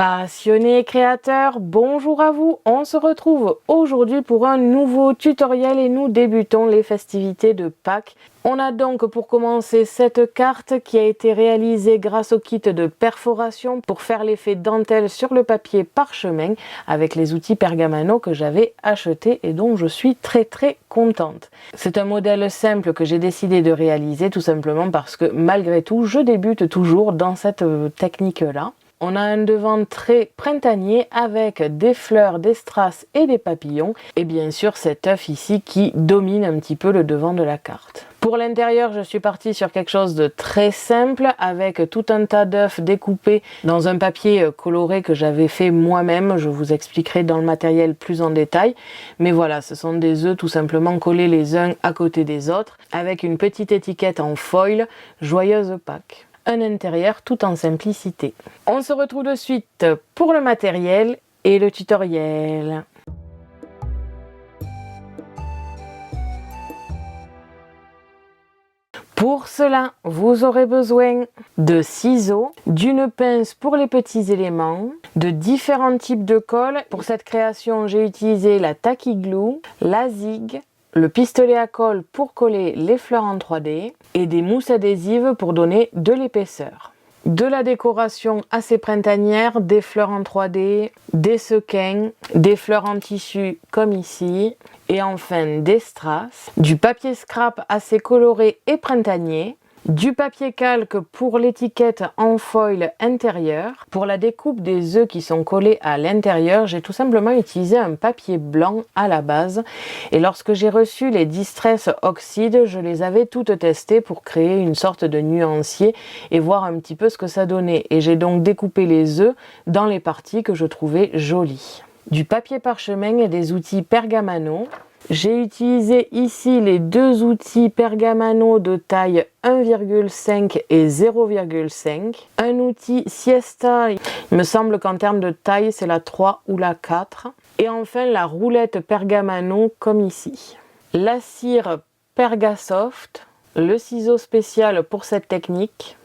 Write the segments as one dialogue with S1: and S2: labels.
S1: Passionnés créateurs, bonjour à vous, on se retrouve aujourd'hui pour un nouveau tutoriel et nous débutons les festivités de Pâques. On a donc pour commencer cette carte qui a été réalisée grâce au kit de perforation pour faire l'effet dentelle sur le papier parchemin avec les outils Pergamano que j'avais achetés et dont je suis très contente. C'est un modèle simple que j'ai décidé de réaliser tout simplement parce que malgré tout je débute toujours dans cette technique-là. On a un devant très printanier avec des fleurs, des strass et des papillons et bien sûr cet œuf ici qui domine un petit peu le devant de la carte. Pour l'intérieur, je suis partie sur quelque chose de très simple avec tout un tas d'œufs découpés dans un papier coloré que j'avais fait moi-même. Je vous expliquerai dans le matériel plus en détail. Mais voilà, ce sont des œufs tout simplement collés les uns à côté des autres avec une petite étiquette en foil « Joyeuse Pâques ». Un intérieur tout en simplicité. On se retrouve de suite pour le matériel et le tutoriel. Pour cela, vous aurez besoin de ciseaux, d'une pince pour les petits éléments, de différents types de colle. Pour cette création, j'ai utilisé la Tacky Glue, la Zig, le pistolet à colle pour coller les fleurs en 3D et des mousses adhésives pour donner de l'épaisseur. De la décoration assez printanière, des fleurs en 3D, des sequins, des fleurs en tissu comme ici et enfin des strass, du papier scrap assez coloré et printanier, du papier calque pour l'étiquette en foil intérieur. Pour la découpe des œufs qui sont collés à l'intérieur, j'ai tout simplement utilisé un papier blanc à la base. Et lorsque j'ai reçu les Distress Oxide, je les avais toutes testées pour créer une sorte de nuancier et voir un petit peu ce que ça donnait. Et j'ai donc découpé les œufs dans les parties que je trouvais jolies. Du papier parchemin et des outils Pergamano. J'ai utilisé ici les deux outils Pergamano de taille 1,5 et 0,5. Un outil Siesta, il me semble qu'en termes de taille c'est la 3 ou la 4. Et enfin la roulette Pergamano comme ici. La cire Pergasoft, le ciseau spécial pour cette technique.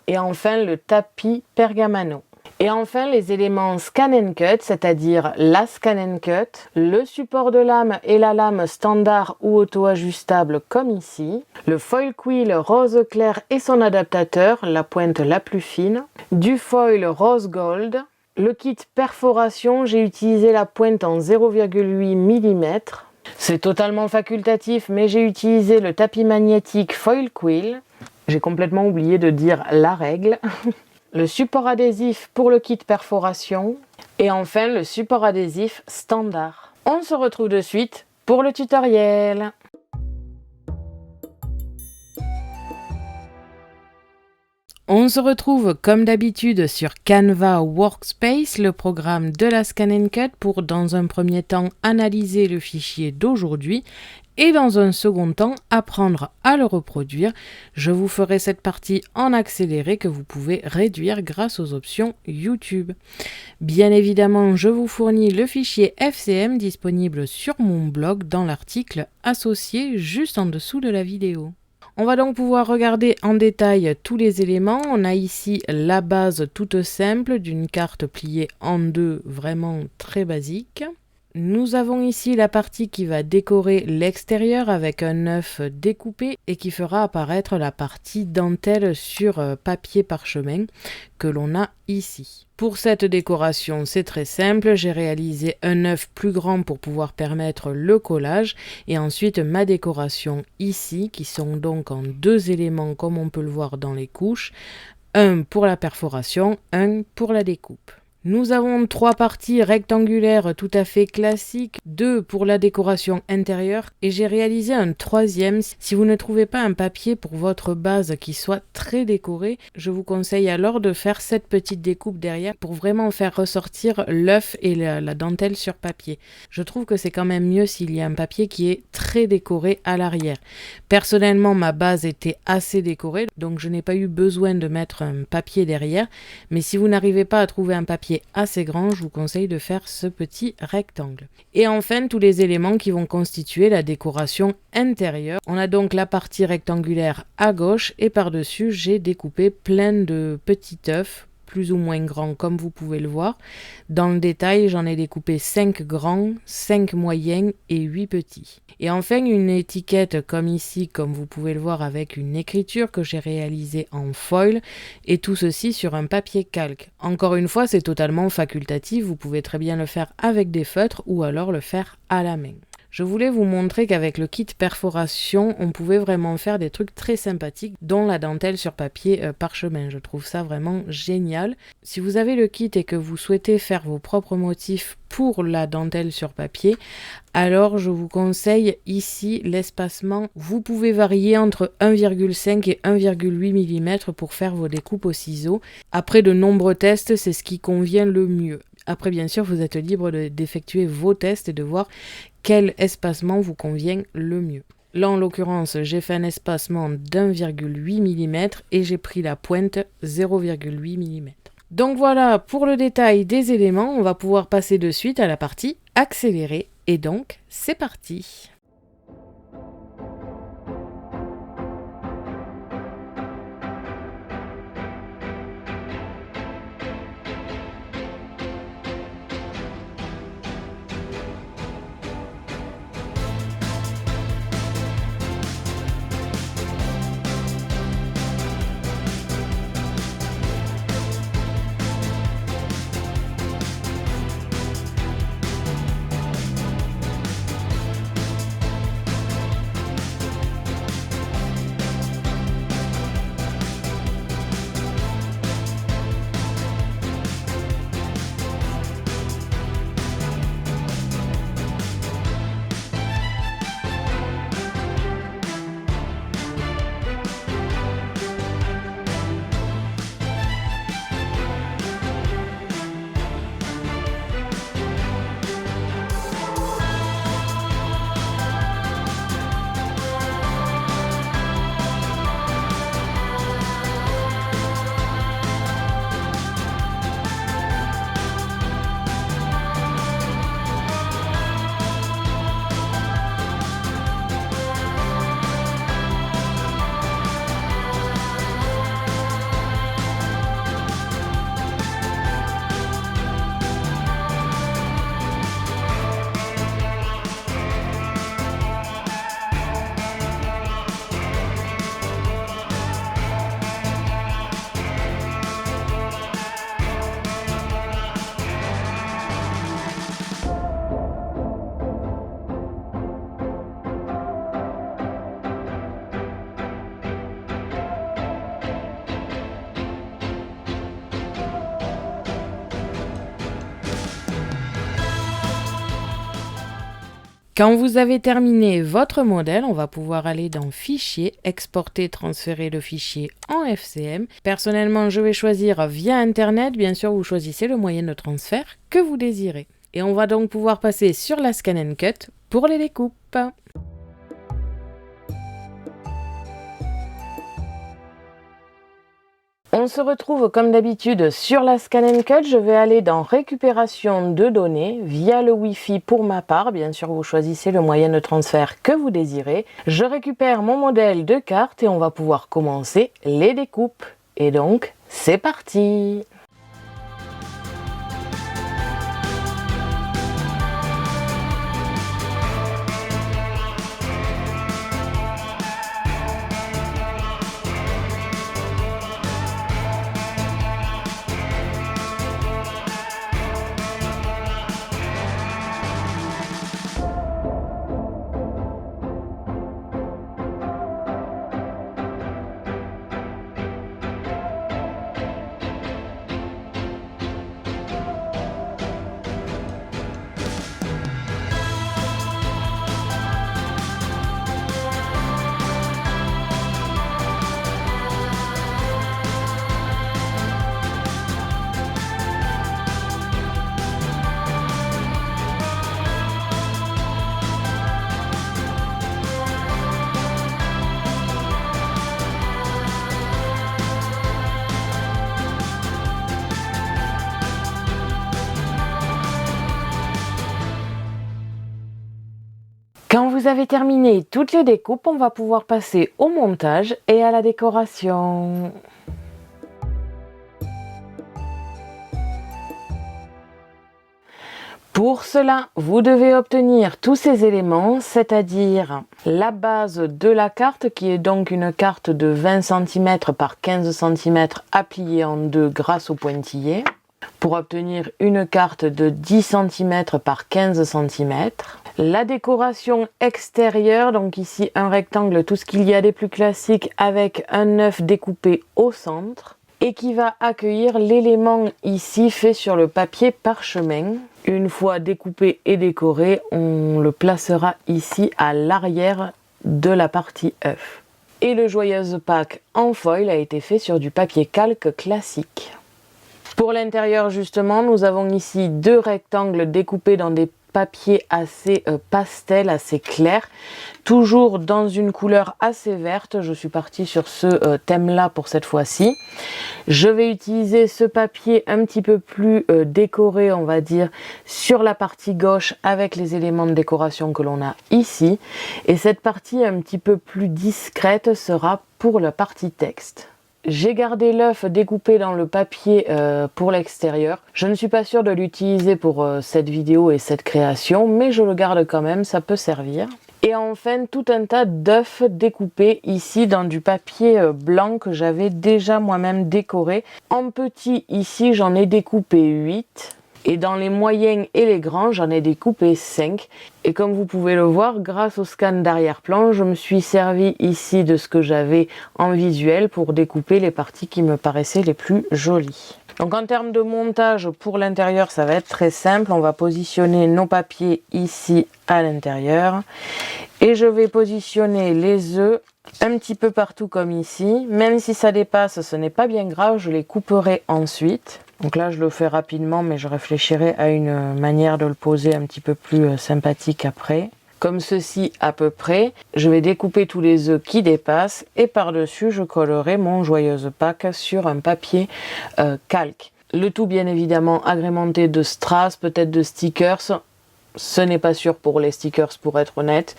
S1: Et enfin le tapis Pergamano. Et enfin les éléments Scan & Cut, c'est-à-dire la Scan & Cut, le support de lame et la lame standard ou auto-ajustable comme ici, le foil quill rose clair et son adaptateur, la pointe la plus fine, du foil rose gold, le kit perforation, j'ai utilisé la pointe en 0,8 mm. C'est totalement facultatif mais j'ai utilisé le tapis magnétique foil quill. J'ai complètement oublié de dire la règle. Le support adhésif pour le kit perforation et enfin le support adhésif standard. On se retrouve de suite pour le tutoriel. On se retrouve comme d'habitude sur Canva Workspace, le programme de la Scan & Cut pour dans un premier temps analyser le fichier d'aujourd'hui et dans un second temps apprendre à le reproduire. Je vous ferai cette partie en accéléré que vous pouvez réduire grâce aux options YouTube. Bien évidemment, je vous fournis le fichier FCM disponible sur mon blog dans l'article associé juste en dessous de la vidéo. On va donc pouvoir regarder en détail tous les éléments. On a ici la base toute simple d'une carte pliée en deux, vraiment très basique. Nous avons ici la partie qui va décorer l'extérieur avec un œuf découpé et qui fera apparaître la partie dentelle sur papier parchemin que l'on a ici. Pour cette décoration, c'est très simple, j'ai réalisé un œuf plus grand pour pouvoir permettre le collage et ensuite ma décoration ici qui sont donc en deux éléments comme on peut le voir dans les couches, un pour la perforation, un pour la découpe. Nous avons trois parties rectangulaires tout à fait classiques, deux pour la décoration intérieure et j'ai réalisé un troisième. Si vous ne trouvez pas un papier pour votre base qui soit très décoré, je vous conseille alors de faire cette petite découpe derrière pour vraiment faire ressortir l'œuf et la dentelle sur papier. Je trouve que c'est quand même mieux s'il y a un papier qui est très décoré à l'arrière. Personnellement, ma base était assez décorée, donc je n'ai pas eu besoin de mettre un papier derrière, mais si vous n'arrivez pas à trouver un papier assez grand, je vous conseille de faire ce petit rectangle. Et enfin, tous les éléments qui vont constituer la décoration intérieure. On a donc la partie rectangulaire à gauche et par-dessus, j'ai découpé plein de petits œufs plus ou moins grands comme vous pouvez le voir. Dans le détail, j'en ai découpé 5 grands, 5 moyens et 8 petits. Et enfin, une étiquette comme ici, comme vous pouvez le voir avec une écriture que j'ai réalisée en foil et tout ceci sur un papier calque. Encore une fois, c'est totalement facultatif, vous pouvez très bien le faire avec des feutres ou alors le faire à la main. Je voulais vous montrer qu'avec le kit perforation, on pouvait vraiment faire des trucs très sympathiques, dont la dentelle sur papier parchemin. Je trouve ça vraiment génial. Si vous avez le kit et que vous souhaitez faire vos propres motifs pour la dentelle sur papier, alors je vous conseille ici l'espacement. Vous pouvez varier entre 1,5 et 1,8 mm pour faire vos découpes au ciseau. Après de nombreux tests, c'est ce qui convient le mieux. Après, bien sûr, vous êtes libre d'effectuer vos tests et de voir quel espacement vous convient le mieux. Là, en l'occurrence, j'ai fait un espacement d'1,8 mm et j'ai pris la pointe 0,8 mm. Donc voilà, pour le détail des éléments, on va pouvoir passer de suite à la partie accélérée. Et donc, c'est parti! Quand vous avez terminé votre modèle, on va pouvoir aller dans Fichier, exporter, transférer le fichier en FCM. Personnellement, je vais choisir via Internet. Bien sûr, vous choisissez le moyen de transfert que vous désirez. Et on va donc pouvoir passer sur la Scan & Cut pour les découpes. On se retrouve comme d'habitude sur la Scan & Cut. Je vais aller dans récupération de données via le Wi-Fi pour ma part. Bien sûr, vous choisissez le moyen de transfert que vous désirez. Je récupère mon modèle de carte et on va pouvoir commencer les découpes. Et donc, c'est parti! Quand vous avez terminé toutes les découpes, on va pouvoir passer au montage et à la décoration. Pour cela, vous devez obtenir tous ces éléments, c'est-à-dire la base de la carte, qui est donc une carte de 20 cm par 15 cm à plier en deux grâce au pointillé, pour obtenir une carte de 10 cm par 15 cm. La décoration extérieure, donc ici un rectangle, tout ce qu'il y a des plus classiques, avec un œuf découpé au centre, et qui va accueillir l'élément ici fait sur le papier parchemin. Une fois découpé et décoré, on le placera ici à l'arrière de la partie œuf. Et le joyeuse Pâques en foil a été fait sur du papier calque classique. Pour l'intérieur justement, nous avons ici deux rectangles découpés dans des papiers assez pastel, assez clair, toujours dans une couleur assez verte. Je suis partie sur ce thème-là pour cette fois-ci. Je vais utiliser ce papier un petit peu plus décoré, on va dire, sur la partie gauche avec les éléments de décoration que l'on a ici. Et cette partie un petit peu plus discrète sera pour la partie texte. J'ai gardé l'œuf découpé dans le papier pour l'extérieur. Je ne suis pas sûre de l'utiliser pour cette vidéo et cette création, mais je le garde quand même, ça peut servir. Et enfin, tout un tas d'œufs découpés ici dans du papier blanc que j'avais déjà moi-même décoré. En petit, ici, j'en ai découpé 8. Et dans les moyens et les grands, j'en ai découpé 5. Et comme vous pouvez le voir, grâce au scan d'arrière-plan, je me suis servi ici de ce que j'avais en visuel pour découper les parties qui me paraissaient les plus jolies. Donc en termes de montage pour l'intérieur, ça va être très simple. On va positionner nos papiers ici à l'intérieur. Et je vais positionner les œufs un petit peu partout comme ici. Même si ça dépasse, ce n'est pas bien grave, je les couperai ensuite. Donc là, je le fais rapidement, mais je réfléchirai à une manière de le poser un petit peu plus sympathique après. Comme ceci à peu près. Je vais découper tous les œufs qui dépassent et par-dessus, je collerai mon joyeuse Pâques sur un papier calque. Le tout bien évidemment agrémenté de strass, peut-être de stickers. Ce n'est pas sûr pour les stickers pour être honnête.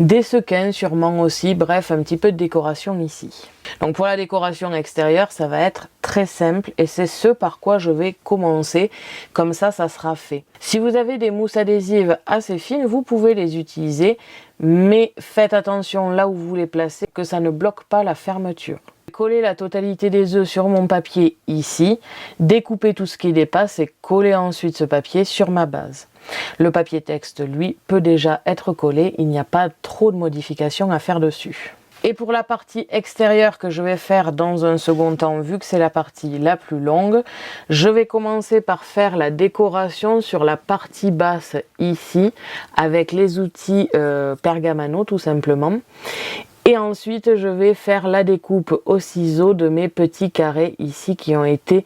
S1: Des sequins sûrement aussi, bref un petit peu de décoration ici. Donc pour la décoration extérieure, ça va être très simple et c'est ce par quoi je vais commencer. Comme ça sera fait. Si vous avez des mousses adhésives assez fines, vous pouvez les utiliser, mais faites attention là où vous les placez, que ça ne bloque pas la fermeture. Coller la totalité des œufs sur mon papier ici, découper tout ce qui dépasse et coller ensuite ce papier sur ma base. Le papier texte, lui, peut déjà être collé, il n'y a pas trop de modifications à faire dessus. Et pour la partie extérieure que je vais faire dans un second temps, vu que c'est la partie la plus longue, je vais commencer par faire la décoration sur la partie basse ici, avec les outils Pergamano tout simplement. Et ensuite, je vais faire la découpe au ciseau de mes petits carrés ici qui ont été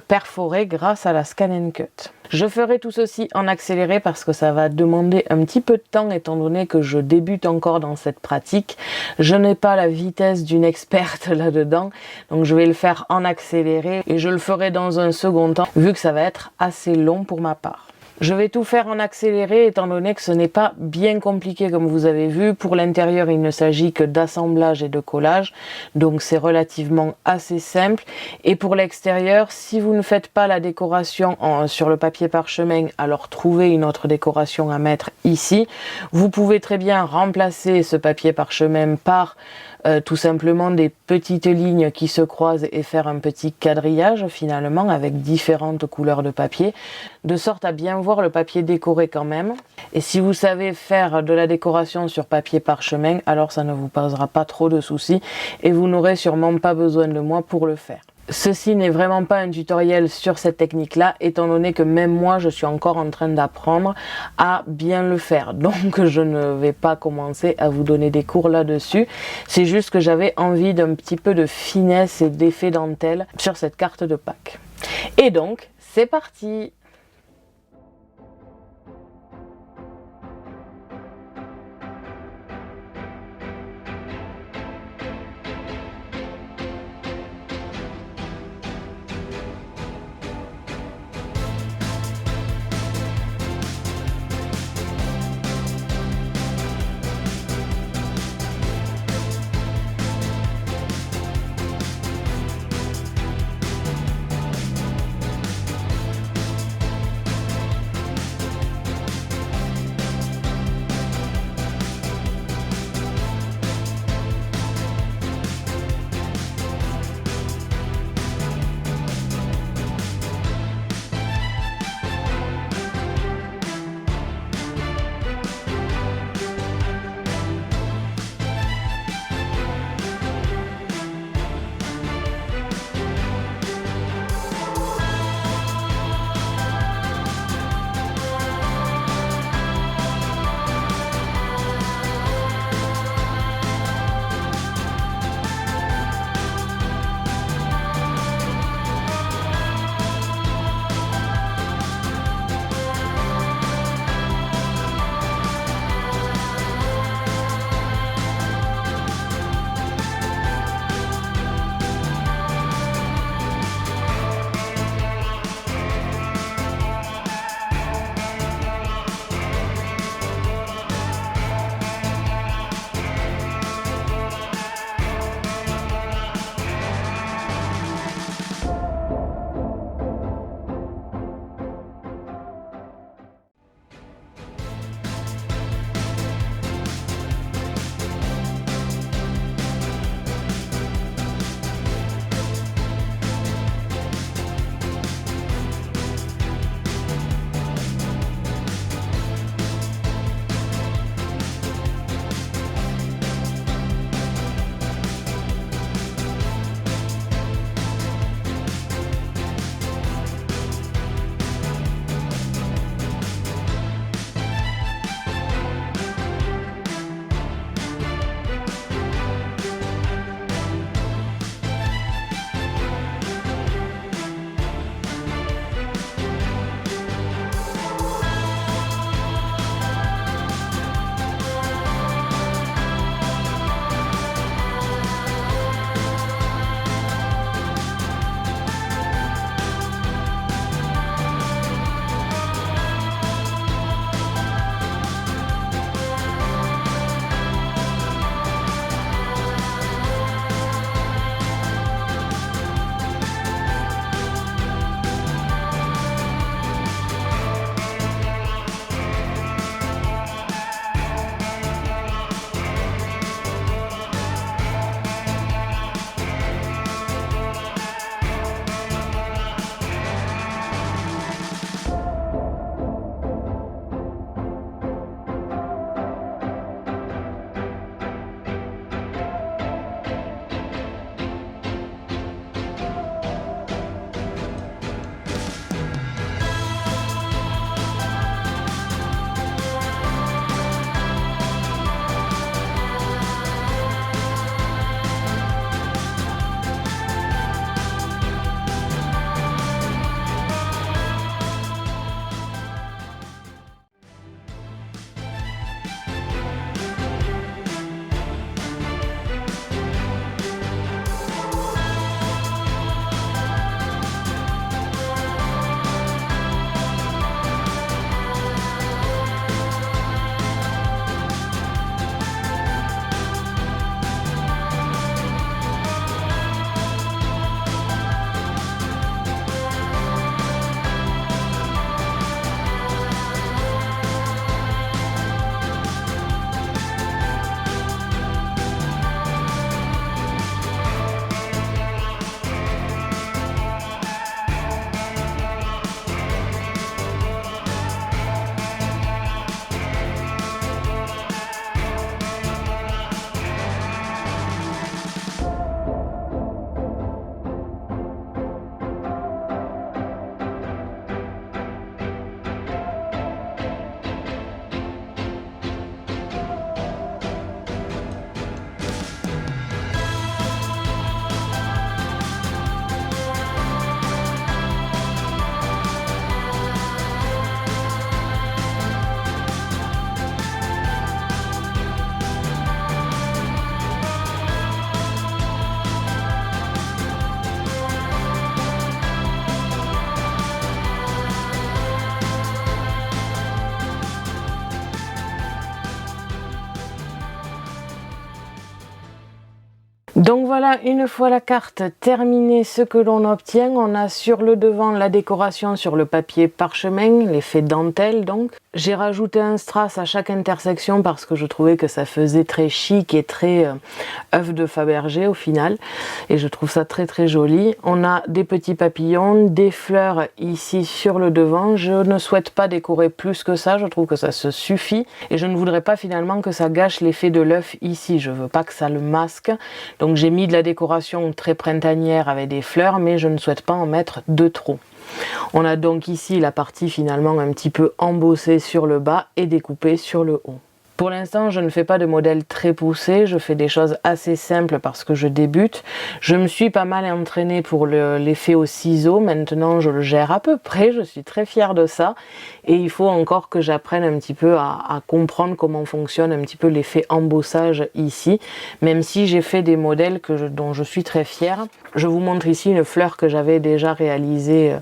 S1: perforés grâce à la Scan & Cut. Je ferai tout ceci en accéléré parce que ça va demander un petit peu de temps étant donné que je débute encore dans cette pratique. Je n'ai pas la vitesse d'une experte là-dedans, donc je vais le faire en accéléré et je le ferai dans un second temps vu que ça va être assez long pour ma part. Je vais tout faire en accéléré étant donné que ce n'est pas bien compliqué comme vous avez vu. Pour l'intérieur, il ne s'agit que d'assemblage et de collage, donc c'est relativement assez simple. Et pour l'extérieur, si vous ne faites pas la décoration sur le papier parchemin, alors trouvez une autre décoration à mettre ici. Vous pouvez très bien remplacer ce papier parchemin par tout simplement des petites lignes qui se croisent et faire un petit quadrillage finalement avec différentes couleurs de papier, de sorte à bien voir le papier décoré quand même. Et si vous savez faire de la décoration sur papier parchemin, alors ça ne vous posera pas trop de soucis et vous n'aurez sûrement pas besoin de moi pour le faire. Ceci n'est vraiment pas un tutoriel sur cette technique-là, étant donné que même moi, je suis encore en train d'apprendre à bien le faire. Donc, je ne vais pas commencer à vous donner des cours là-dessus. C'est juste que j'avais envie d'un petit peu de finesse et d'effet dentelle sur cette carte de Pâques. Et donc, c'est parti! Donc voilà, une fois la carte terminée, ce que l'on obtient, on a sur le devant la décoration sur le papier parchemin, l'effet dentelle donc. J'ai rajouté un strass à chaque intersection parce que je trouvais que ça faisait très chic et très œuf de Fabergé au final. Et je trouve ça très très joli. On a des petits papillons, des fleurs ici sur le devant. Je ne souhaite pas décorer plus que ça, je trouve que ça se suffit. Et je ne voudrais pas finalement que ça gâche l'effet de l'œuf ici, je veux pas que ça le masque. Donc j'ai mis de la décoration très printanière avec des fleurs, mais je ne souhaite pas en mettre de trop. On a donc ici la partie finalement un petit peu embossée sur le bas et découpée sur le haut. Pour l'instant, je ne fais pas de modèle très poussé, je fais des choses assez simples parce que je débute. Je me suis pas mal entraînée pour l'effet au ciseau, maintenant je le gère à peu près, je suis très fière de ça. Et il faut encore que j'apprenne un petit peu à comprendre comment fonctionne un petit peu l'effet embossage ici, même si j'ai fait des modèles dont je suis très fière. Je vous montre ici une fleur que j'avais déjà réalisée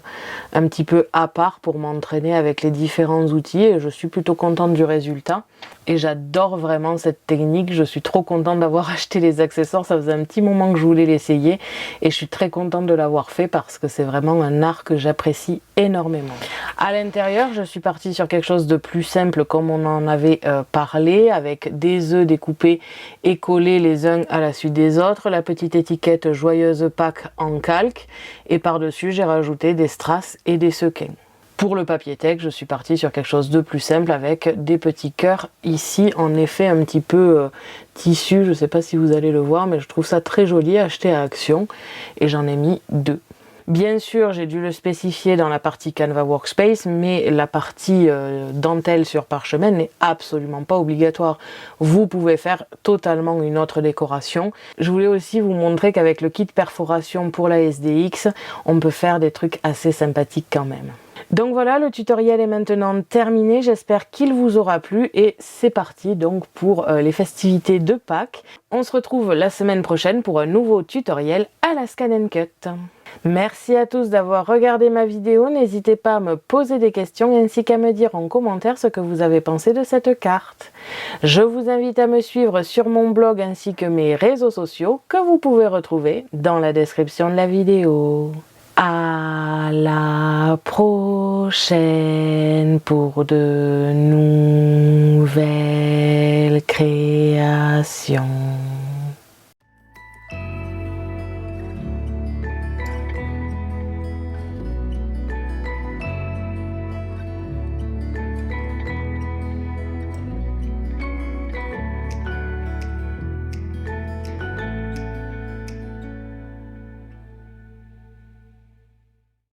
S1: un petit peu à part pour m'entraîner avec les différents outils et je suis plutôt contente du résultat. Et j'adore vraiment cette technique, je suis trop contente d'avoir acheté les accessoires, ça faisait un petit moment que je voulais l'essayer et je suis très contente de l'avoir fait parce que c'est vraiment un art que j'apprécie énormément. À l'intérieur, je suis partie sur quelque chose de plus simple comme on en avait parlé, avec des œufs découpés et collés les uns à la suite des autres, la petite étiquette Joyeuse Pâques en calque et par-dessus j'ai rajouté des strass et des sequins. Pour le papier tech, je suis partie sur quelque chose de plus simple avec des petits cœurs ici, en effet un petit peu tissu, je ne sais pas si vous allez le voir, mais je trouve ça très joli, acheté à Action, et j'en ai mis 2. Bien sûr, j'ai dû le spécifier dans la partie Canva Workspace, mais la partie dentelle sur parchemin n'est absolument pas obligatoire. Vous pouvez faire totalement une autre décoration. Je voulais aussi vous montrer qu'avec le kit perforation pour la SDX, on peut faire des trucs assez sympathiques quand même. Donc voilà, le tutoriel est maintenant terminé, j'espère qu'il vous aura plu et c'est parti donc pour les festivités de Pâques. On se retrouve la semaine prochaine pour un nouveau tutoriel à la Scan & Cut. Merci à tous d'avoir regardé ma vidéo, n'hésitez pas à me poser des questions ainsi qu'à me dire en commentaire ce que vous avez pensé de cette carte. Je vous invite à me suivre sur mon blog ainsi que mes réseaux sociaux que vous pouvez retrouver dans la description de la vidéo. À la prochaine pour de nouvelles créations.